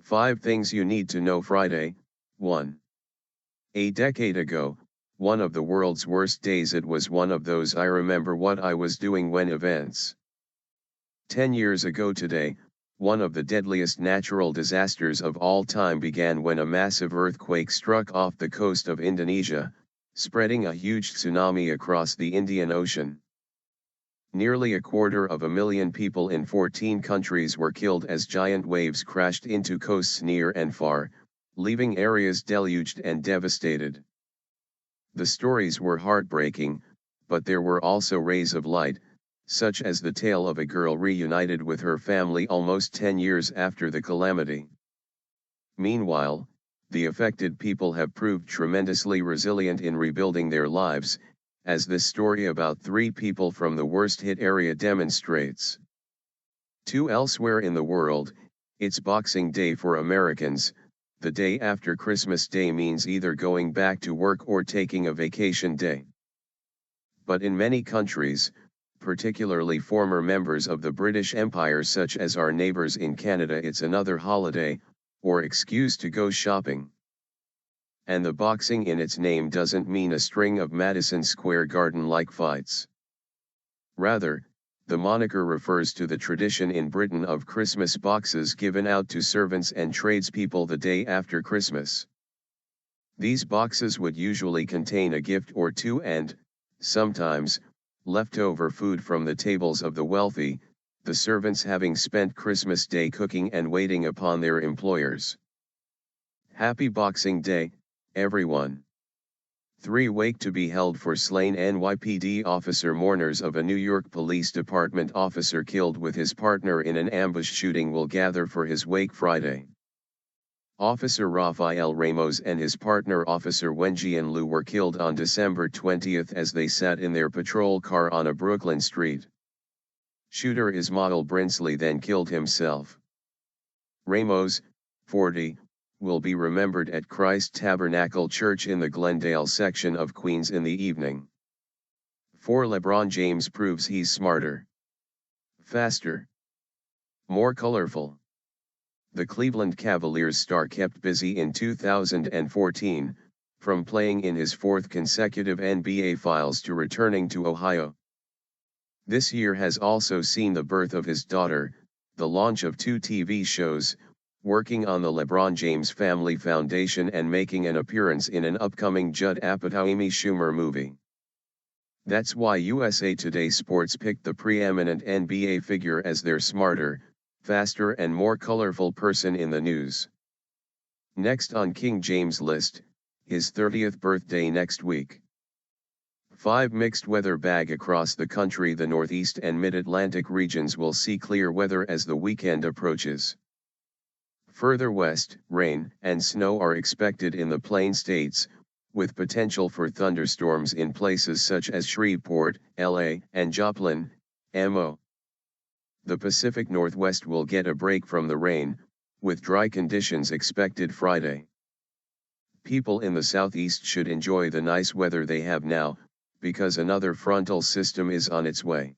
5 Things You Need to Know Friday. 1. A decade ago, one of the world's worst days. It was one of those I remember what I was doing when events. 10 years ago today, one of the deadliest natural disasters of all time began when a massive earthquake struck off the coast of Indonesia, spreading a huge tsunami across the Indian Ocean. Nearly 250,000 people in 14 countries were killed as giant waves crashed into coasts near and far, leaving areas deluged and devastated. The stories were heartbreaking, but there were also rays of light, such as the tale of a girl reunited with her family almost 10 years after the calamity. Meanwhile, the affected people have proved tremendously resilient in rebuilding their lives, as this story about 3 people from the worst-hit area demonstrates. 2. Elsewhere in the world, it's Boxing Day for Americans. The day after Christmas Day means either going back to work or taking a vacation day. But in many countries, particularly former members of the British Empire such as our neighbors in Canada, it's another holiday, or excuse to go shopping. And the boxing in its name doesn't mean a string of Madison Square Garden-like fights. Rather, the moniker refers to the tradition in Britain of Christmas boxes given out to servants and tradespeople the day after Christmas. These boxes would usually contain a gift or two and, sometimes, leftover food from the tables of the wealthy, the servants having spent Christmas Day cooking and waiting upon their employers. Happy Boxing Day, everyone. 3. Wake to be held for slain NYPD officer. Mourners of a New York Police Department officer killed with his partner in an ambush shooting will gather for his wake Friday. Officer Rafael Ramos and his partner Officer Wenjian Liu were killed on December 20 as they sat in their patrol car on a Brooklyn street. Shooter Ismail Brinsley then killed himself. Ramos, 40, will be remembered at Christ Tabernacle Church in the Glendale section of Queens in the evening. 4. LeBron James proves he's smarter, faster, more colorful. The Cleveland Cavaliers star kept busy in 2014, from playing in his 4th consecutive NBA Finals to returning to Ohio. This year has also seen the birth of his daughter, the launch of 2 TV shows, working on the LeBron James Family Foundation and making an appearance in an upcoming Judd Apatow-Amy Schumer movie. That's why USA Today Sports picked the preeminent NBA figure as their smarter, faster and more colorful person in the news. Next on King James' list, his 30th birthday next week. 5. Mixed weather bag across the country. The Northeast and Mid-Atlantic regions will see clear weather as the weekend approaches. Further west, rain and snow are expected in the Plain States, with potential for thunderstorms in places such as Shreveport, LA, and Joplin, MO. The Pacific Northwest will get a break from the rain, with dry conditions expected Friday. People in the Southeast should enjoy the nice weather they have now, because another frontal system is on its way.